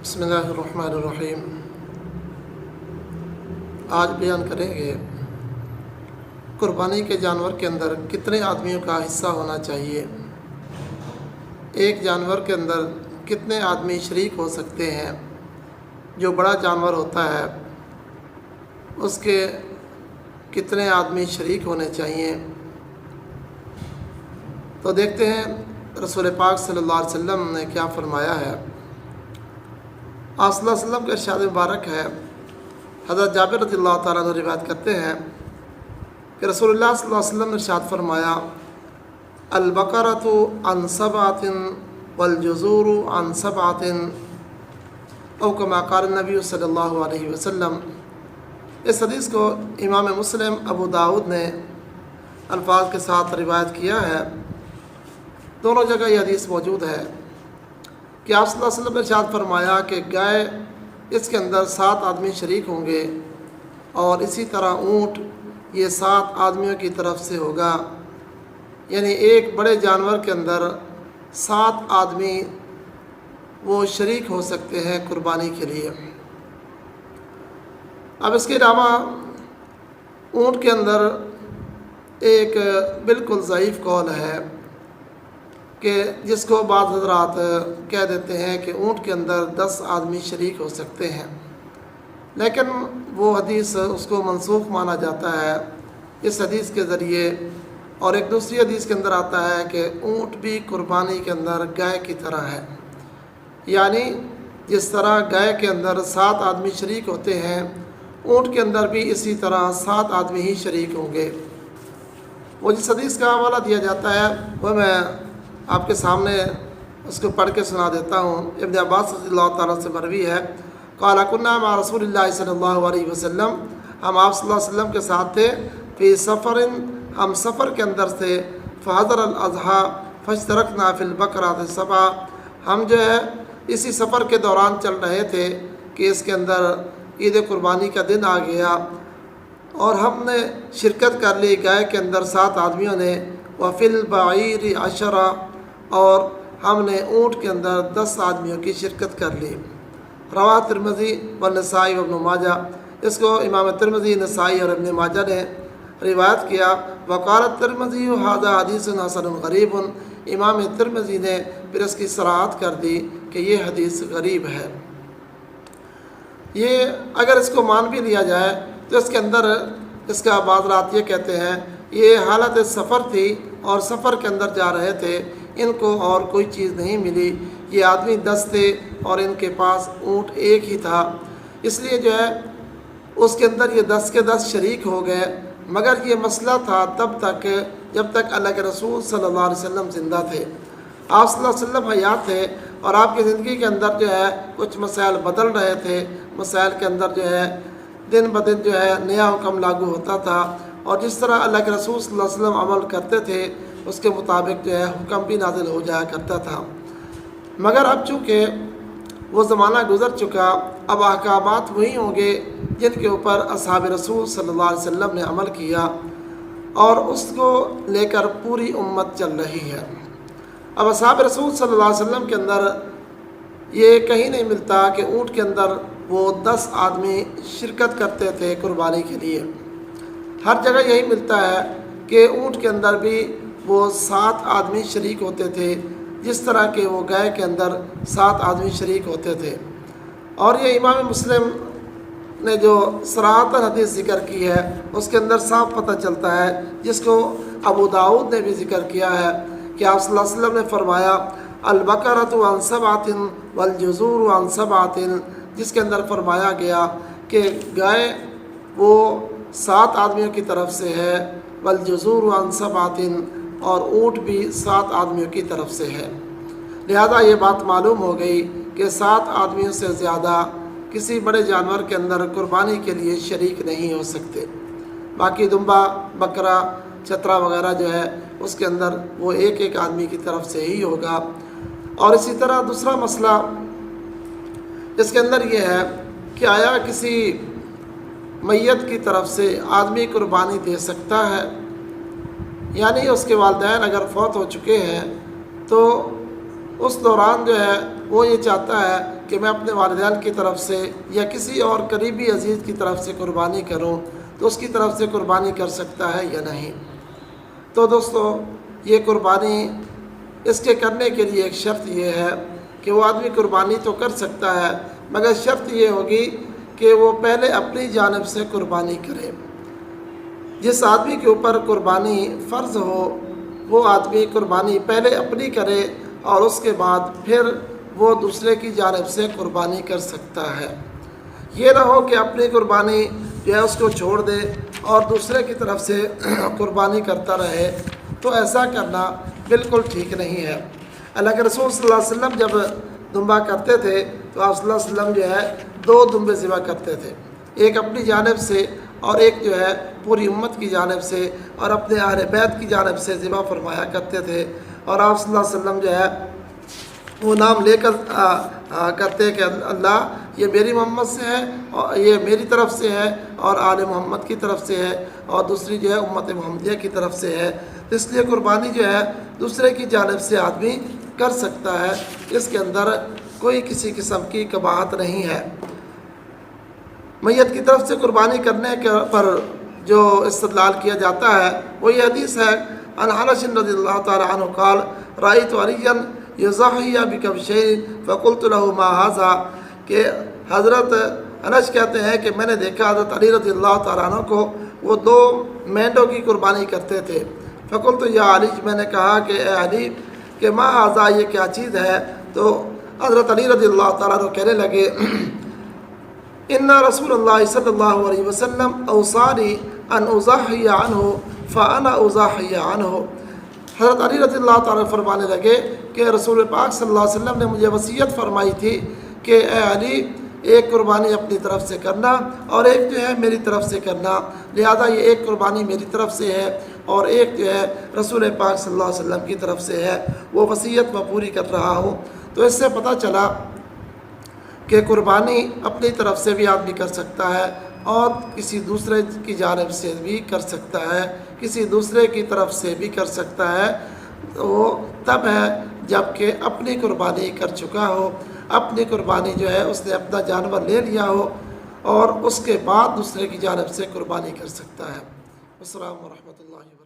بسم اللہ الرحمن الرحیم۔ آج بیان کریں گے قربانی کے جانور کے اندر کتنے آدمیوں کا حصہ ہونا چاہیے، ایک جانور کے اندر کتنے آدمی شریک ہو سکتے ہیں۔ جو بڑا جانور ہوتا ہے اس کے کتنے آدمی شریک ہونے چاہیے۔ تو دیکھتے ہیں رسول پاک صلی اللہ علیہ وسلم نے کیا فرمایا ہے۔ آپ صلی اللہ علیہ وسلم کا ارشاد مبارک ہے، حضرت جابر رضی اللہ تعالیٰ عنہ روایت کرتے ہیں کہ رسول اللہ صلی اللہ علیہ وسلم نے ارشاد فرمایا، البقرۃ عن سبعۃ والجزور عن سبعۃ، او کما قال النبی صلی اللہ علیہ وسلم۔ اس حدیث کو امام مسلم ابو داؤد نے الفاظ کے ساتھ روایت کیا ہے۔ دونوں جگہ یہ حدیث موجود ہے کہ آپ صلی اللہ علیہ وسلم نے ارشاد فرمایا کہ گائے اس کے اندر 7 آدمی شریک ہوں گے، اور اسی طرح اونٹ یہ 7 آدمیوں کی طرف سے ہوگا، یعنی ایک بڑے جانور کے اندر 7 آدمی وہ شریک ہو سکتے ہیں قربانی کے لیے۔ اب اس کے علاوہ اونٹ کے اندر ایک بالکل ضعیف قول ہے کہ جس کو بعض حضرات کہہ دیتے ہیں کہ اونٹ کے اندر 10 آدمی شریک ہو سکتے ہیں، لیکن وہ حدیث اس کو منسوخ مانا جاتا ہے اس حدیث کے ذریعے۔ اور ایک دوسری حدیث کے اندر آتا ہے کہ اونٹ بھی قربانی کے اندر گائے کی طرح ہے، یعنی جس طرح گائے کے اندر 7 آدمی شریک ہوتے ہیں، اونٹ کے اندر بھی اسی طرح 7 آدمی ہی شریک ہوں گے۔ وہ جس حدیث کا حوالہ دیا جاتا ہے وہ میں آپ کے سامنے اس کو پڑھ کے سنا دیتا ہوں۔ ابن عباس رضی اللہ تعالیٰ سے مروی ہے، قال كنا مع رسول اللہ صلی اللہ علیہ وسلم، ہم آپ صلی اللہ علیہ وسلم کے ساتھ تھے، فی سفر، ہم سفر کے اندر تھے، فحضر الاضحیٰ فاشترکنا فی البقرۃ 7، ہم جو ہے اسی سفر کے دوران چل رہے تھے کہ اس کے اندر عید قربانی کا دن آ گیا، اور ہم نے شرکت کر لی گائے کے اندر 7 آدمیوں نے، وفی البعیر 10، اور ہم نے اونٹ کے اندر 10 آدمیوں کی شرکت کر لی۔ رواہ ترمذی والنسائی وابن ماجہ، اس کو امام ترمذی، نسائی اور ابن ماجہ نے روایت کیا۔ وقال الترمذی ھذا حدیث حسن غریب، امام ترمذی نے پھر اس کی صراحت کر دی کہ یہ حدیث غریب ہے۔ یہ اگر اس کو مان بھی لیا جائے تو اس کے اندر اس کا بعض رات یہ کہتے ہیں یہ حالت سفر تھی اور سفر کے اندر جا رہے تھے، ان کو اور کوئی چیز نہیں ملی، یہ آدمی 10 تھے اور ان کے پاس اونٹ ایک ہی تھا، اس لیے جو ہے اس کے اندر یہ 10 کے 10 شریک ہو گئے۔ مگر یہ مسئلہ تھا تب تک جب تک اللہ کے رسول صلی اللہ علیہ وسلم زندہ تھے، آپ صلی اللہ علیہ وسلم حیات تھے، اور آپ کی زندگی کے اندر جو ہے کچھ مسائل بدل رہے تھے، مسائل کے اندر جو ہے دن بدن جو ہے نیا حکم لاگو ہوتا تھا، اور جس طرح اللہ کے رسول صلی اللہ علیہ وسلم عمل کرتے تھے اس کے مطابق جو ہے حکم بھی نازل ہو جایا کرتا تھا۔ مگر اب چونکہ وہ زمانہ گزر چکا، اب احکامات وہی ہوں گے جن کے اوپر اصحاب رسول صلی اللہ علیہ وسلم نے عمل کیا، اور اس کو لے کر پوری امت چل رہی ہے۔ اب اصحاب رسول صلی اللہ علیہ وسلم کے اندر یہ کہیں نہیں ملتا کہ اونٹ کے اندر وہ 10 آدمی شرکت کرتے تھے قربانی کے لیے۔ ہر جگہ یہی ملتا ہے کہ اونٹ کے اندر بھی وہ 7 آدمی شریک ہوتے تھے، جس طرح کہ وہ گائے کے اندر 7 آدمی شریک ہوتے تھے۔ اور یہ امام مسلم نے جو صراحتاً حدیث ذکر کی ہے اس کے اندر صاف پتہ چلتا ہے، جس کو ابو داؤد نے بھی ذکر کیا ہے کہ آپ صلی اللہ علیہ وسلم نے فرمایا، البقرۃ عن 7 والجزور عن 7، جس کے اندر فرمایا گیا کہ گائے وہ 7 آدمیوں کی طرف سے ہے، والجزور عن 7، اور اونٹ بھی 7 آدمیوں کی طرف سے ہے۔ لہذا یہ بات معلوم ہو گئی کہ 7 آدمیوں سے زیادہ کسی بڑے جانور کے اندر قربانی کے لیے شریک نہیں ہو سکتے۔ باقی دمبا، بکرا، چترا وغیرہ جو ہے اس کے اندر وہ ایک آدمی کی طرف سے ہی ہوگا۔ اور اسی طرح دوسرا مسئلہ اس کے اندر یہ ہے کہ آیا کسی میت کی طرف سے آدمی قربانی دے سکتا ہے؟ یعنی اس کے والدین اگر فوت ہو چکے ہیں تو اس دوران جو ہے وہ یہ چاہتا ہے کہ میں اپنے والدین کی طرف سے یا کسی اور قریبی عزیز کی طرف سے قربانی کروں تو اس کی طرف سے قربانی کر سکتا ہے یا نہیں۔ تو دوستو یہ قربانی اس کے کرنے کے لیے ایک شرط یہ ہے کہ وہ آدمی قربانی تو کر سکتا ہے مگر شرط یہ ہوگی کہ وہ پہلے اپنی جانب سے قربانی کرے۔ جس آدمی کے اوپر قربانی فرض ہو وہ آدمی قربانی پہلے اپنی کرے اور اس کے بعد پھر وہ دوسرے کی جانب سے قربانی کر سکتا ہے۔ یہ نہ ہو کہ اپنی قربانی جو ہے اس کو چھوڑ دے اور دوسرے کی طرف سے قربانی کرتا رہے، تو ایسا کرنا بالکل ٹھیک نہیں ہے۔ اللہ کے رسول صلی اللہ علیہ وسلم جب دمبا کرتے تھے تو آپ صلی اللہ علیہ وسلم جو ہے 2 دمبے ذبح کرتے تھے، ایک اپنی جانب سے اور ایک جو ہے پوری امت کی جانب سے اور اپنے اہل بیت کی جانب سے ذبح فرمایا کرتے تھے۔ اور آپ صلی اللہ علیہ وسلم جو ہے وہ نام لے کر کرتے کہ اللہ یہ میری محمد سے ہے اور یہ میری طرف سے ہے اور آل محمد کی طرف سے ہے اور دوسری جو ہے امت محمدیہ کی طرف سے ہے۔ اس لیے قربانی جو ہے دوسرے کی جانب سے آدمی کر سکتا ہے، اس کے اندر کوئی کسی قسم کی قباحت نہیں ہے۔ میت کی طرف سے قربانی کرنے پر جو استدلال کیا جاتا ہے وہ یہ حدیث ہے عن انس رضی اللہ تعالی عنہ قال رأیت علیا یضحی بکبشین فقلت له ما ھذا، کہ حضرت انس کہتے ہیں کہ میں نے دیکھا حضرت علی رضی اللہ تعالیٰ عنہ کو وہ 2 مینڈوں کی قربانی کرتے تھے۔ فقلت یا علی، میں نے کہا کہ اے علی کہ ما ھذا، یہ کیا چیز ہے؟ تو حضرت علی رضی اللہ تعالیٰ عنہ کہنے لگے ان رسول اللہ صلی اللہ علیہ وسلم اوصانی ان اضحی عنہ فانا اضحی عنہ۔ حضرت علی رضی اللہ تعالیٰ فرمانے لگے کہ رسول پاک صلی اللہ علیہ وسلم نے مجھے وصیت فرمائی تھی کہ اے علی ایک قربانی اپنی طرف سے کرنا اور ایک جو ہے میری طرف سے کرنا، لہذا یہ ایک قربانی میری طرف سے ہے اور ایک جو ہے رسول پاک صلی اللہ علیہ وسلم کی طرف سے ہے، وہ وصیت میں پوری کر رہا ہوں۔ تو اس سے پتہ چلا کہ قربانی اپنی طرف سے بھی آدمی کر سکتا ہے اور کسی دوسرے کی جانب سے بھی کر سکتا ہے، کسی دوسرے کی طرف سے بھی کر سکتا ہے۔ وہ تب ہے جب کہ اپنی قربانی کر چکا ہو، اپنی قربانی جو ہے اس نے اپنا جانور لے لیا ہو اور اس کے بعد دوسرے کی جانب سے قربانی کر سکتا ہے۔ السلام ورحمۃ اللہ وبرکاتہ۔